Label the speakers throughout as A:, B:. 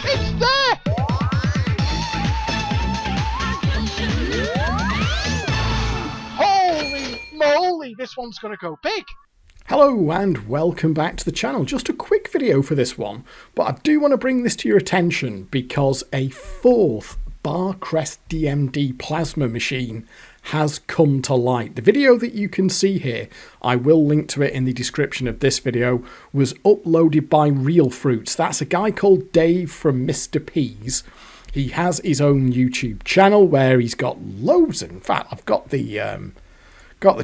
A: It's there! Holy moly, this one's going to go big.
B: Hello and welcome back to the channel. Just a quick video for this one, but I do want to bring this to your attention because a fourth Barcrest DMD plasma machine has come to light. The video that you can see here, I will link to it in the description of this video, was uploaded by Real Fruits. That's a guy called Dave from Mr. P's. He has his own YouTube channel where he's got loads. In fact, I've got the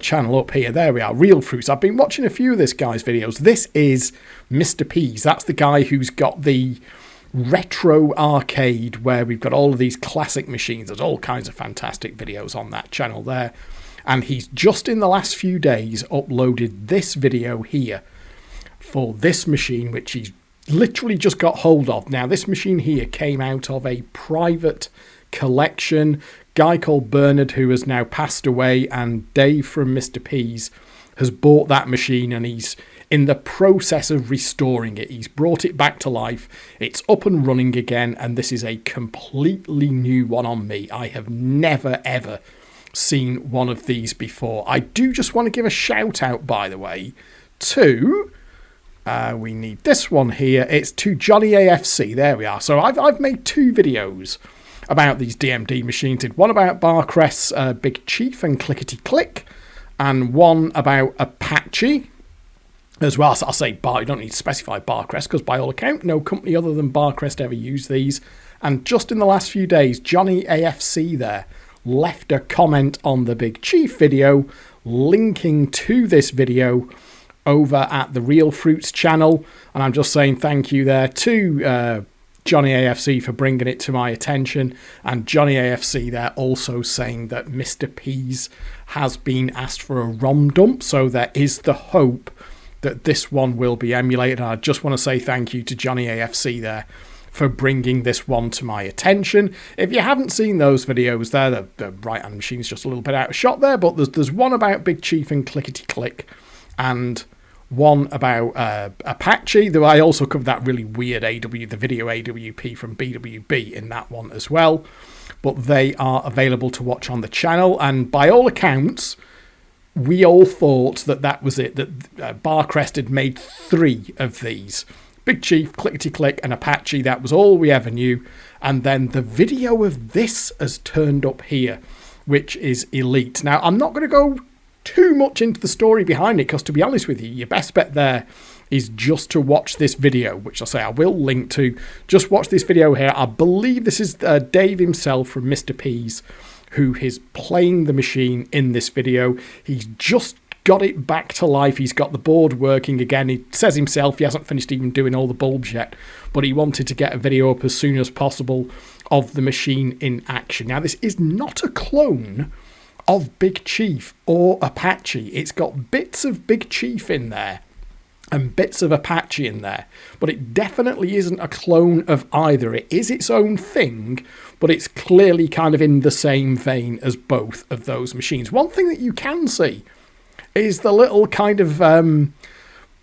B: channel up here. There we are, Real Fruits. I've been watching a few of this guy's videos. This is Mr. P's. That's the guy who's got the retro arcade where we've got all of these classic machines. There's all kinds of fantastic videos on that channel there. And he's just in the last few days uploaded this video here for this machine, which he's literally just got hold of. Now, this machine here came out of a private collection. Guy called Bernard, who has now passed away, and Dave from Mr. P's has bought that machine and he's in the process of restoring it. He's brought it back to life. It's up and running again, and this is a completely new one on me. I have never ever seen one of these before. I do just want to give a shout out, by the way, to we need this one here. It's to Johnny AFC. There we are. So I've made two videos about these DMD machines. Did one about Barcrest's Big Chief and Clickety Click, and one about Apache as well. So I'll say you don't need to specify Barcrest because by all account, no company other than Barcrest ever used these. And just in the last few days, Johnny AFC there left a comment on the Big Chief video linking to this video over at the Real Fruits channel. And I'm just saying thank you there to Johnny AFC for bringing it to my attention, and Johnny AFC there also saying that Mr. P's has been asked for a ROM dump, so there is the hope that this one will be emulated. And I just want to say thank you to Johnny AFC there for bringing this one to my attention. If you haven't seen those videos there, the right hand machine's just a little bit out of shot there, but there's one about Big Chief and Clickety Click, and one about Apache, though I also covered that really weird the video AWP from BWB in that one as well. But they are available to watch on the channel, and by all accounts, we all thought that was it, that Barcrest had made 3 of these. Big Chief, Clickety Click, and Apache. That was all we ever knew. And then the video of this has turned up here, which is elite. Now, I'm not going to go too much into the story behind it, because to be honest with you, your best bet there is just to watch this video, which I'll say I will link to. Just watch this video here. I believe this is Dave himself from Mr. P's who is playing the machine in this video. He's just got it back to life. He's got the board working again. He says himself he hasn't finished even doing all the bulbs yet, but he wanted to get a video up as soon as possible of the machine in action. Now, this is not a clone of Big Chief or Apache. It's got bits of Big Chief in there and bits of Apache in there, but it definitely isn't a clone of either. It is its own thing, but it's clearly kind of in the same vein as both of those machines. One thing that you can see is the little kind of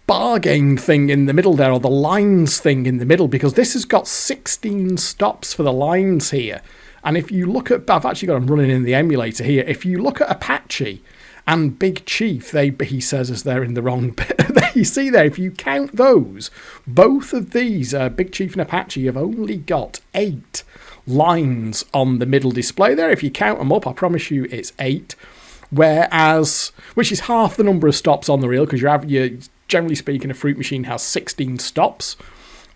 B: bar game thing in the middle there, or the lines thing in the middle, because this has got 16 stops for the lines here. And if you look at, I've actually got them running in the emulator here. If you look at Apache and Big Chief, he says as they're in the wrong bit. You see there, if you count those, both of these, Big Chief and Apache, have only got 8 lines on the middle display there. If you count them up, I promise you it's 8. Whereas, which is half the number of stops on the reel, because you're generally speaking, a fruit machine has 16 stops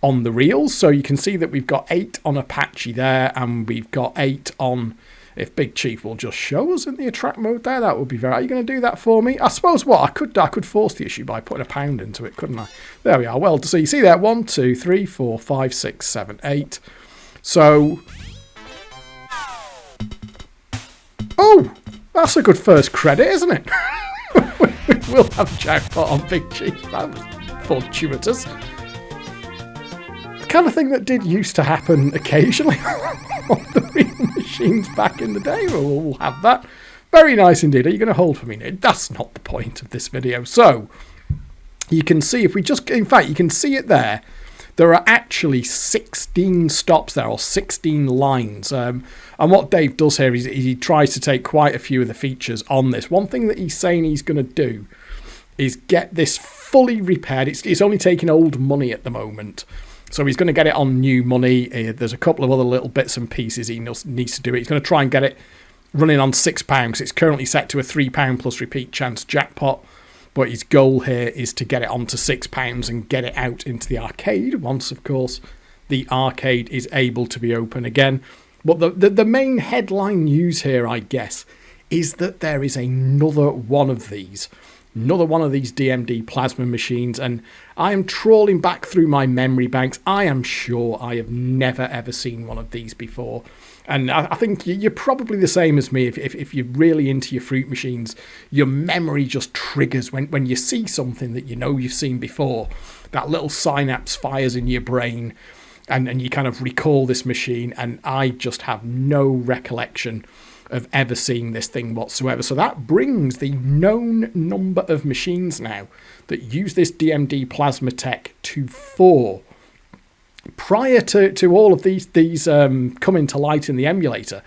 B: on the reels. So you can see that we've got 8 on Apache there, and we've got 8 on, if Big Chief will just show us in the attract mode there, that would be very... Are you going to do that for me? I suppose what, I could force the issue by putting a pound into it, couldn't I? There we are. Well, so you see there, 1, 2, 3, 4, 5, 6, 7, 8. So... Oh! That's a good first credit, isn't it? We'll have jackpot on Big Chief. That was fortuitous. The kind of thing that did used to happen occasionally on the real machines back in the day. We'll have that. Very nice indeed. Are you going to hold for me, Nate? That's not the point of this video. So, you can see, if we just... In fact, you can see it there. there are actually 16 stops there, or 16 lines. And what Dave does here is he tries to take quite a few of the features on this. One thing that he's saying he's going to do is get this fully repaired. It's only taking old money at the moment, so he's going to get it on new money. There's a couple of other little bits and pieces he needs to do. He's going to try and get it running on £6. It's currently set to a £3 plus repeat chance jackpot, but his goal here is to get it onto £6 and get it out into the arcade once, of course, the arcade is able to be open again. But the main headline news here, I guess, is that there is another one of these DMD plasma machines, and I am trawling back through my memory banks. I am sure I have never ever seen one of these before, and I think you're probably the same as me. If you're really into your fruit machines, your memory just triggers when you see something that you know you've seen before. That little synapse fires in your brain, and you kind of recall this machine, and I just have no recollection of ever seeing this thing whatsoever. So that brings the known number of machines now that use this DMD plasma tech to 4. Prior to all of these coming to light in the emulator,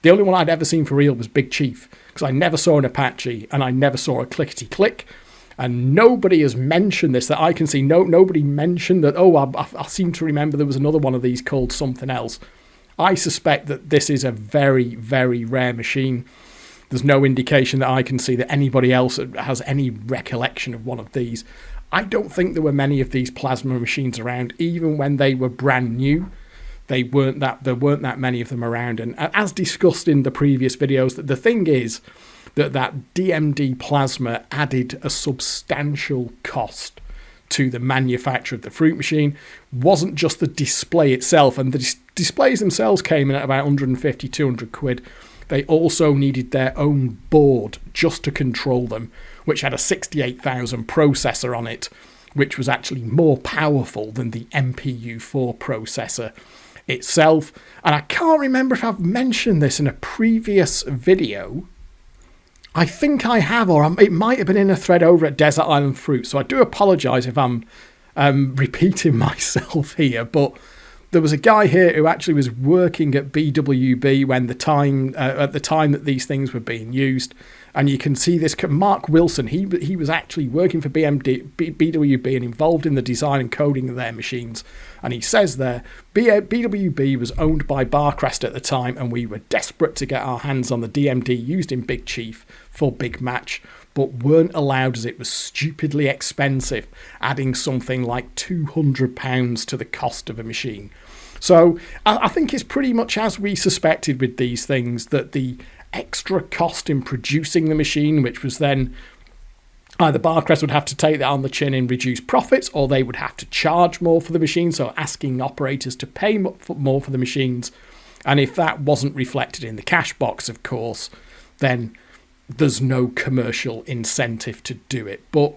B: the only one I'd ever seen for real was Big Chief, because I never saw an Apache and I never saw a Clickety Click, and nobody has mentioned this that I can see. Nobody mentioned that, I seem to remember there was another one of these called something else. I suspect that this is a very, very rare machine. There's no indication that I can see that anybody else has any recollection of one of these. I don't think there were many of these plasma machines around, even when they were brand new. There weren't that many of them around. And as discussed in the previous videos, the thing is that DMD plasma added a substantial cost to the manufacture of the fruit machine. Wasn't just the display itself, and the displays themselves came in at about 150, 200 quid. They also needed their own board just to control them, which had a 68,000 processor on it, which was actually more powerful than the MPU4 processor itself. And I can't remember if I've mentioned this in a previous video. I think I have, or it might have been in a thread over at Desert Island Fruit, so I do apologise if I'm repeating myself here, but there was a guy here who actually was working at BWB when at the time that these things were being used, and you can see this, Mark Wilson, he was actually working for BWB and involved in the design and coding of their machines, and he says there, BWB was owned by Barcrest at the time, and we were desperate to get our hands on the DMD used in Big Chief for Big Match, but weren't allowed as it was stupidly expensive, adding something like £200 to the cost of a machine. So I think it's pretty much as we suspected with these things, that the extra cost in producing the machine, which was then either Barcrest would have to take that on the chin in reduced profits, or they would have to charge more for the machine, so asking operators to pay more for the machines. And if that wasn't reflected in the cash box, of course, then there's no commercial incentive to do it. But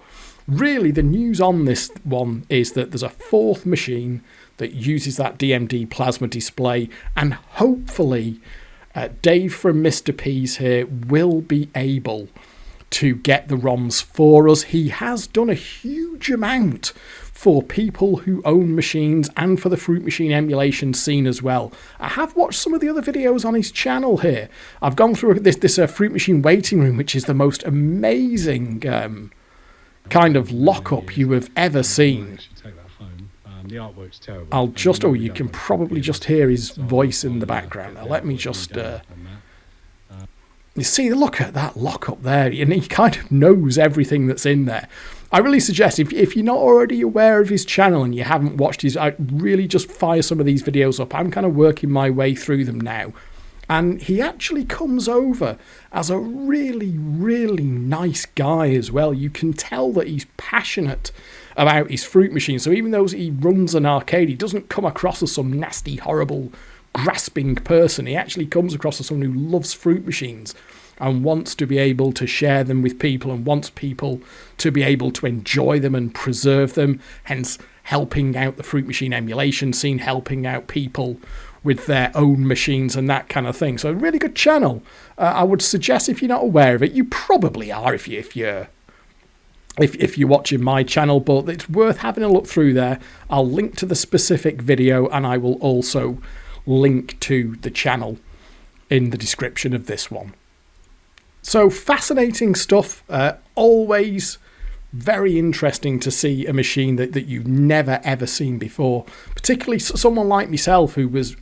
B: really, the news on this one is that there's a 4th machine that uses that DMD plasma display, and hopefully Dave from Mr. P's here will be able to get the ROMs for us. He has done a huge amount for people who own machines and for the fruit machine emulation scene as well. I have watched some of the other videos on his channel here. I've gone through this fruit machine waiting room, which is the most amazing kind of lockup you have ever seen.
C: The artwork's terrible.
B: I'll just, you can probably just hear his voice in the background. Now, let me just, you see, look at that lockup there, and he kind of knows everything that's in there. I really suggest, if you're not already aware of his channel and you haven't watched his, I really just fire some of these videos up. I'm kind of working my way through them now. And he actually comes over as a really, really nice guy as well. You can tell that he's passionate about his fruit machine. So even though he runs an arcade, he doesn't come across as some nasty, horrible, grasping person. He actually comes across as someone who loves fruit machines and wants to be able to share them with people and wants people to be able to enjoy them and preserve them, hence helping out the fruit machine emulation scene, helping out people with their own machines and that kind of thing. So a really good channel. I would suggest, if you're not aware of it, you probably are if you're if you're watching my channel, but it's worth having a look through there. I'll link to the specific video, and I will also link to the channel in the description of this one. So fascinating stuff, always very interesting to see a machine that you've never ever seen before, particularly someone like myself who was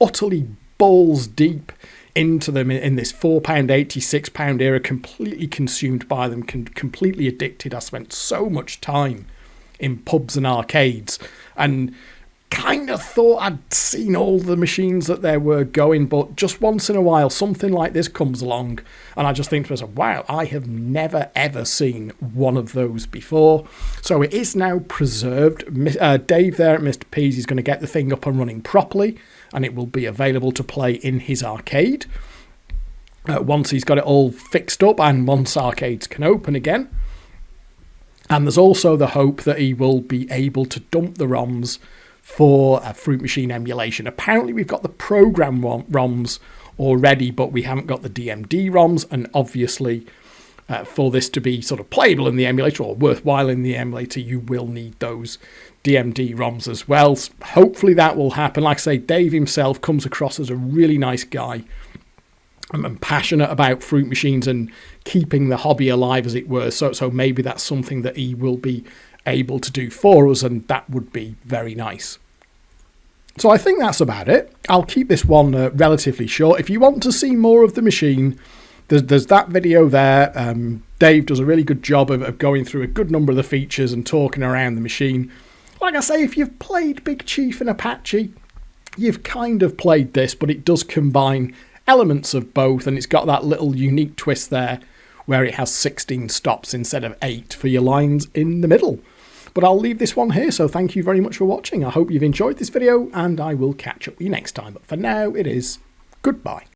B: utterly balls deep into them in this £4.80, £6 era, completely consumed by them, completely addicted. I spent so much time in pubs and arcades and kind of thought I'd seen all the machines that there were going, but just once in a while something like this comes along and I just think to myself, wow, I have never ever seen one of those before. So it is now preserved. Dave there at Mr. P's is going to get the thing up and running properly, and it will be available to play in his arcade once he's got it all fixed up and once arcades can open again. And there's also the hope that he will be able to dump the ROMs for a Fruit Machine emulation. Apparently we've got the program ROMs already, but we haven't got the DMD ROMs, and obviously for this to be sort of playable in the emulator or worthwhile in the emulator, you will need those DMD ROMs as well. Hopefully that will happen. Like I say, Dave himself comes across as a really nice guy and passionate about Fruit Machines and keeping the hobby alive, as it were. So maybe that's something that he will be able to do for us, and that would be very nice. So I think that's about it. I'll keep this one relatively short. If you want to see more of the machine, there's that video there. Dave does a really good job of going through a good number of the features and talking around the machine. Like I say, if you've played Big Chief and Apache, you've kind of played this, but it does combine elements of both, and it's got that little unique twist there where it has 16 stops instead of 8 for your lines in the middle. But I'll leave this one here, so thank you very much for watching. I hope you've enjoyed this video, and I will catch up with you next time. But for now, it is goodbye.